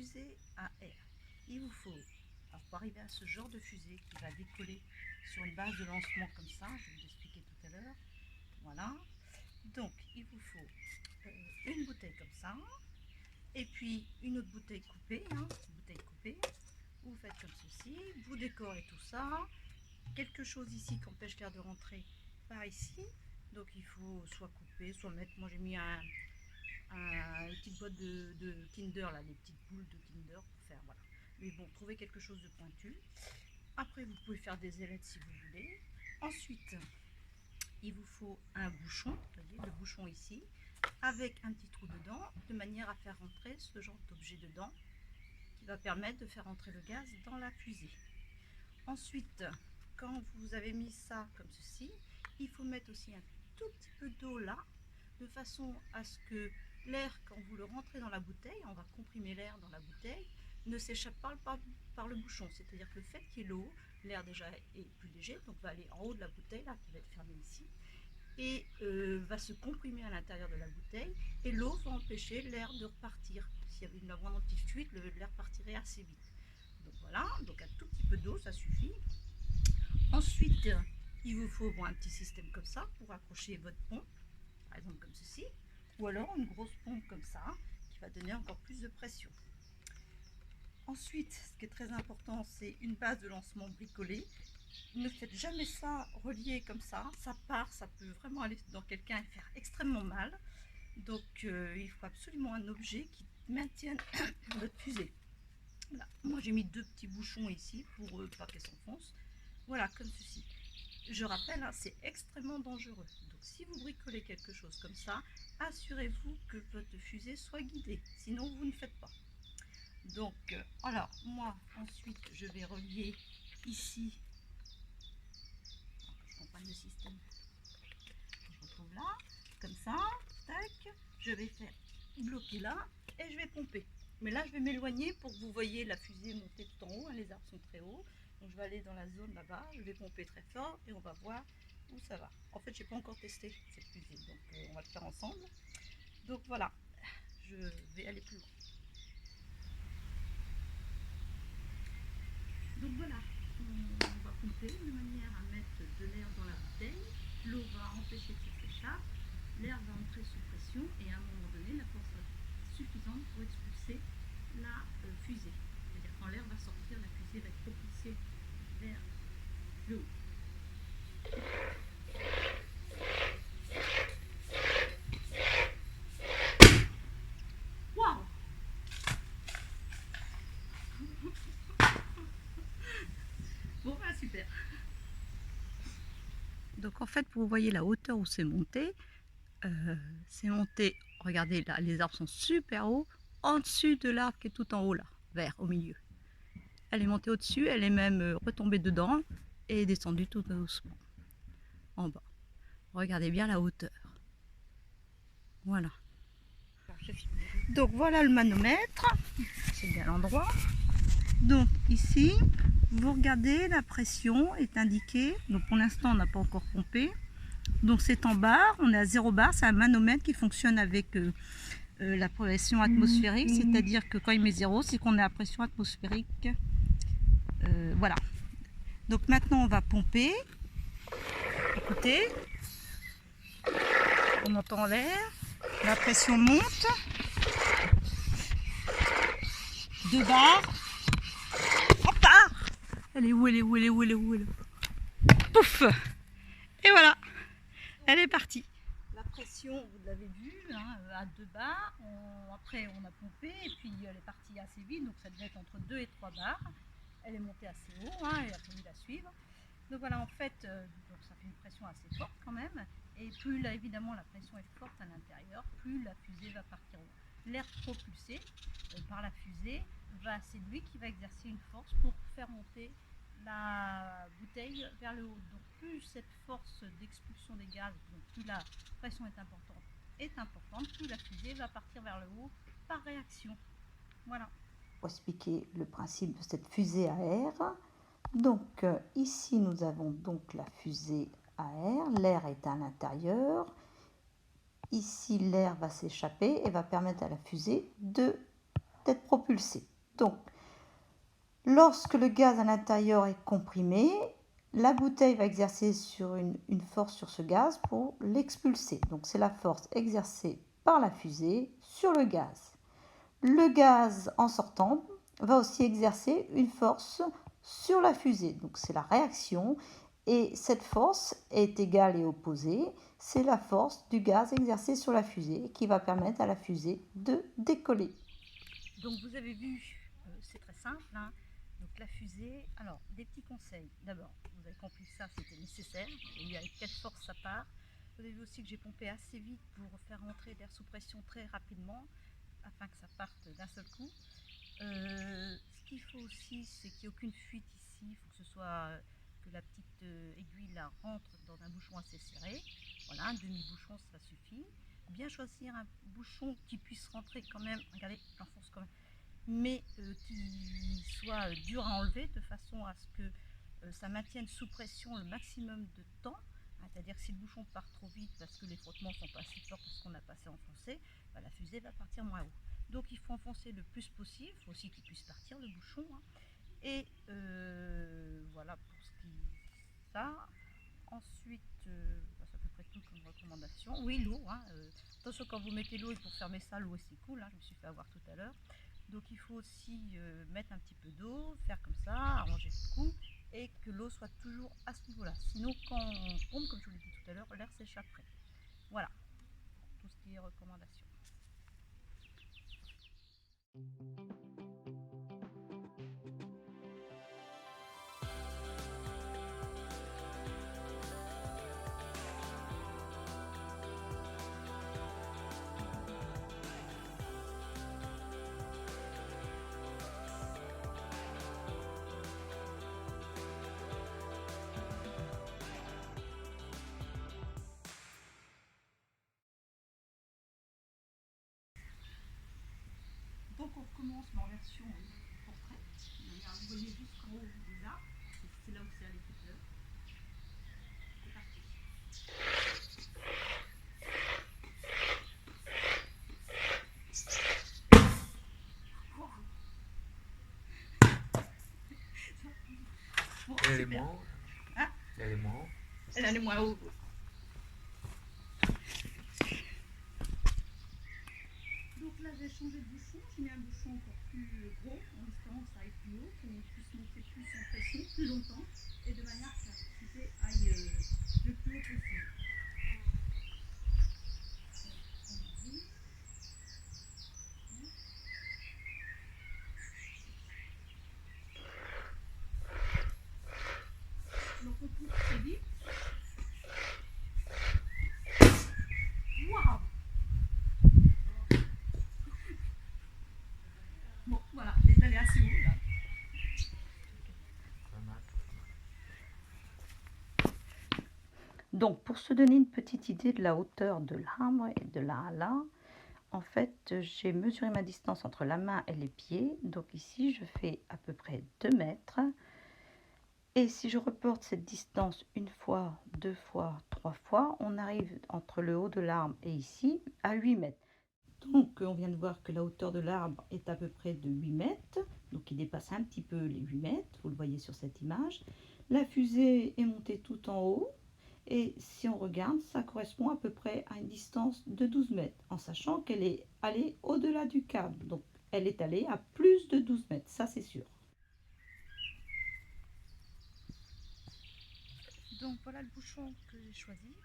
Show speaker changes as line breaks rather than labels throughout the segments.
fusée à air. Il vous faut, alors pour arriver à ce genre de fusée qui va décoller sur une base de lancement comme ça, je vais vous expliquer tout à l'heure, voilà. Donc il vous faut une bouteille comme ça, et puis une autre bouteille coupée, vous faites comme ceci, vous décorez tout ça, quelque chose ici qui empêche l'air de rentrer par ici, donc il faut soit couper, soit mettre, moi j'ai mis une petite boîte de Kinder, là, les petites boules de Kinder pour faire, voilà. Mais bon, trouvez quelque chose de pointu. Après, vous pouvez faire des ailettes si vous voulez. Ensuite, il vous faut un bouchon, vous voyez, le bouchon ici, avec un petit trou dedans, de manière à faire rentrer ce genre d'objet dedans, qui va permettre de faire entrer le gaz dans la fusée. Ensuite, quand vous avez mis ça comme ceci, il faut mettre aussi un tout petit peu d'eau là, de façon à ce que l'air, quand vous le rentrez dans la bouteille, on va comprimer l'air dans la bouteille, ne s'échappe pas par le bouchon. C'est-à-dire que le fait qu'il y ait l'eau, l'air déjà est plus léger, donc va aller en haut de la bouteille, là, qui va être fermée ici, et va se comprimer à l'intérieur de la bouteille, et l'eau va empêcher l'air de repartir. S'il y avait une moindre petite fuite, l'air partirait assez vite. Donc voilà, donc un tout petit peu d'eau, ça suffit. Ensuite, il vous faut un petit système comme ça pour accrocher votre pompe, par exemple comme ceci, ou alors une grosse pompe comme ça, qui va donner encore plus de pression. Ensuite, ce qui est très important, c'est une base de lancement bricolée. Ne faites jamais ça relié comme ça part, ça peut vraiment aller dans quelqu'un et faire extrêmement mal. Donc il faut absolument un objet qui maintienne votre fusée. Voilà. Moi j'ai mis deux petits bouchons ici pour pas qu'elle s'enfonce. Voilà, comme ceci. Je rappelle, hein, c'est extrêmement dangereux. Donc si vous bricolez quelque chose comme ça, assurez-vous que votre fusée soit guidée. Sinon vous ne faites pas. Donc alors moi ensuite je vais relier ici. Je comprends le système. Je retrouve là, comme ça, tac. Je vais faire bloquer là et je vais pomper. Mais là je vais m'éloigner pour que vous voyez la fusée monter tout en haut, hein, les arbres sont très hauts. Donc je vais aller dans la zone là-bas, je vais pomper très fort et on va voir où ça va. En fait, j'ai pas encore testé cette fusée, donc on va le faire ensemble. Donc voilà, je vais aller plus loin. Donc voilà, on va pomper de manière à mettre de l'air dans la bouteille. L'eau va empêcher que ça s'échappe, l'air va entrer sous pression et à un moment donné, la force va être suffisante pour expulser la fusée. C'est-à-dire quand l'air va sortir, la fusée va être propulsée vers le haut. Waouh! Bon, bah super. Donc en fait, vous voyez la hauteur où c'est monté, regardez là, les arbres sont super hauts, en dessus de l'arbre qui est tout en haut là, vert au milieu. Elle est montée au-dessus, elle est même retombée dedans et est descendue tout doucement en bas. Regardez bien la hauteur. Voilà. Donc voilà le manomètre, c'est bien l'endroit. Donc ici, vous regardez, la pression est indiquée. Donc pour l'instant, on n'a pas encore pompé. Donc c'est en bar, on est à 0 bar, c'est un manomètre qui fonctionne avec la pression atmosphérique, c'est-à-dire que quand il met 0, c'est qu'on est à pression atmosphérique. Voilà. Donc maintenant on va pomper. Écoutez, on entend l'air, la pression monte. 2 bars. Hop là! Elle est où, elle est où, elle est où, elle est où, elle est où? Pouf! Et voilà, elle est partie. La pression, vous l'avez vu, hein, à 2 bars. Après, on a pompé et puis elle est partie assez vite, donc ça devait être entre 2 et 3 bars. Elle est montée assez haut, hein, il a fallu la suivre. Donc voilà, en fait, donc ça fait une pression assez forte quand même. Et plus là, évidemment, la pression est forte à l'intérieur, plus la fusée va partir haut. L'air propulsé par la fusée, c'est lui qui va exercer une force pour faire monter la bouteille vers le haut. Donc plus cette force d'expulsion des gaz, donc plus la pression est importante, plus la fusée va partir vers le haut par réaction. Voilà.
Pour expliquer le principe de cette fusée à air. Donc ici nous avons donc la fusée à air, l'air est à l'intérieur. Ici l'air va s'échapper et va permettre à la fusée d'être propulsée. Donc, lorsque le gaz à l'intérieur est comprimé, la bouteille va exercer une force sur ce gaz pour l'expulser. Donc, c'est la force exercée par la fusée sur le gaz. Le gaz, en sortant, va aussi exercer une force sur la fusée. Donc, c'est la réaction. Et cette force est égale et opposée. C'est la force du gaz exercé sur la fusée qui va permettre à la fusée de décoller.
Donc vous avez vu, c'est très simple. Hein. Donc la fusée, alors des petits conseils. D'abord, vous avez compris que ça c'était nécessaire. Il y a quelle force ça part. Vous avez vu aussi que j'ai pompé assez vite pour faire rentrer l'air sous pression très rapidement afin que ça parte d'un seul coup. Ce qu'il faut aussi, c'est qu'il n'y ait aucune fuite ici. Il faut que ce soit que la petite aiguille là rentre dans un bouchon assez serré. Voilà, un demi-bouchon, ça suffit. Bien choisir un bouchon qui puisse rentrer quand même, regardez, j'enfonce quand même, mais qui soit dur à enlever de façon à ce que ça maintienne sous pression le maximum de temps. C'est-à-dire que si le bouchon part trop vite parce que les frottements sont pas assez forts parce qu'on a pas assez enfoncé, bah, la fusée va partir moins haut. Donc il faut enfoncer le plus possible, il faut aussi qu'il puisse partir le bouchon. Hein. Et voilà pour ce qui est ça. Ensuite, c'est à peu près tout comme recommandation. Oui, l'eau. Hein, attention quand vous mettez l'eau et pour fermer ça, l'eau est si cool. Hein, je me suis fait avoir tout à l'heure. Donc il faut aussi mettre un petit peu d'eau, faire comme ça, arranger le coup et que l'eau soit toujours à ce niveau-là. Sinon, quand on pompe, comme je vous l'ai dit tout à l'heure, l'air s'échapperait. Voilà, tout ce qui est recommandation. Donc on recommence mais en version portrait. Vous voyez jusqu'en haut des arbres, c'est là où c'est à l'équipeur. C'est parti. Bon,
L'élément.
Hein?
L'élément.
Elle allait moins haut. Donc là j'ai changé de bouchon, j'ai mis un bouchon encore plus gros en espérant que ça aille plus haut, qu'on puisse monter plus en pression plus longtemps et de manière que la fusée aille le plus haut possible. Donc on pousse très vite. Waouh! Bon voilà, elle est allée assez haut là.
Donc, pour se donner une petite idée de la hauteur de l'arbre et de là à là, en fait, j'ai mesuré ma distance entre la main et les pieds. Donc ici, je fais à peu près 2 mètres. Et si je reporte cette distance une fois, 2 fois, 3 fois, on arrive entre le haut de l'arbre et ici à 8 mètres. Donc, on vient de voir que la hauteur de l'arbre est à peu près de 8 mètres. Donc, il dépasse un petit peu les 8 mètres. Vous le voyez sur cette image. La fusée est montée tout en haut. Et si on regarde, ça correspond à peu près à une distance de 12 mètres, en sachant qu'elle est allée au-delà du câble. Donc, elle est allée à plus de 12 mètres, ça c'est sûr.
Donc voilà le bouchon que j'ai choisi pour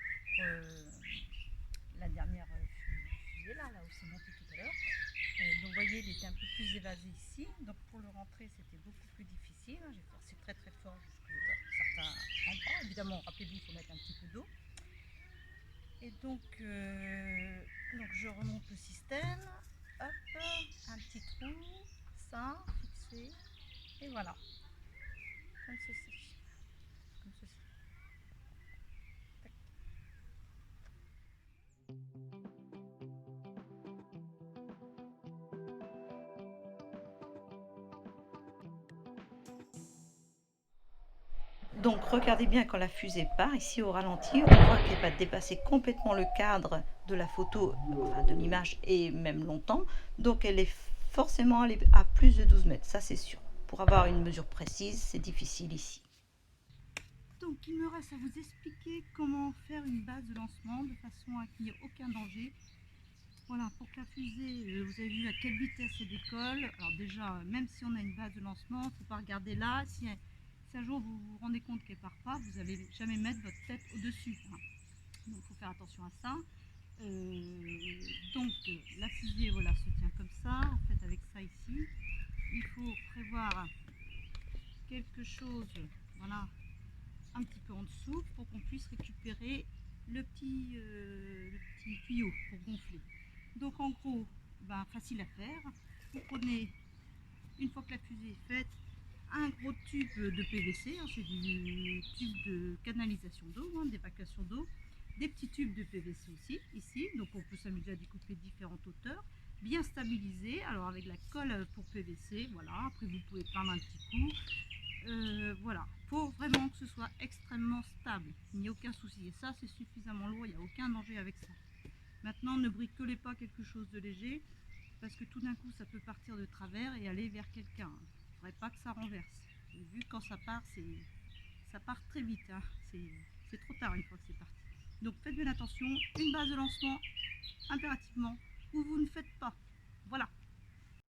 la dernière fusée là où c'est monté tout à l'heure. Donc vous voyez, il était un peu plus évasé ici. Donc pour le rentrer, c'était beaucoup plus difficile. J'ai forcé très très fort jusqu'à certains endroits. Évidemment, rappelez-vous, il faut mettre un petit peu d'eau. Et donc je remonte le système. Hop, un petit trou, ça, fixé. Et voilà, comme ceci. Comme ceci.
Donc regardez bien quand la fusée part, ici au ralenti, on voit qu'elle va dépasser complètement le cadre de la photo, enfin de l'image et même longtemps. Donc elle est forcément aller à plus de 12 mètres, ça c'est sûr. Pour avoir une mesure précise, c'est difficile ici.
Donc il me reste à vous expliquer comment faire une base de lancement de façon à qu'il n'y ait aucun danger. Voilà, pour que la fusée, vous avez vu à quelle vitesse elle décolle. Alors déjà, même si on a une base de lancement, il ne faut pas regarder là. Si un jour vous vous rendez compte qu'elle ne part pas, vous n'allez jamais mettre votre tête au-dessus. Hein. Donc il faut faire attention à ça. Donc la fusée voilà, se tient comme ça. En fait, avec ça ici, il faut prévoir quelque chose, voilà, un petit peu en dessous pour qu'on puisse récupérer le petit tuyau pour gonfler. Donc en gros, ben, facile à faire. Vous prenez, une fois que la fusée est faite, un gros tube de PVC, hein, c'est du tube de canalisation d'eau, hein, d'évacuation d'eau, des petits tubes de PVC aussi, ici, donc on peut s'amuser à découper différentes hauteurs, bien stabilisé, alors avec la colle pour PVC, voilà, après vous pouvez peindre un petit coup, voilà, il faut vraiment que ce soit extrêmement stable, il n'y a aucun souci, et ça c'est suffisamment lourd, il n'y a aucun danger avec ça. Maintenant, ne bricolez pas quelque chose de léger, parce que tout d'un coup ça peut partir de travers et aller vers quelqu'un. Il ne faudrait pas que ça renverse. J'ai vu quand ça part, ça part très vite, hein. C'est trop tard une fois que c'est parti. Donc faites bien attention, une base de lancement impérativement, ou vous ne faites pas. Voilà.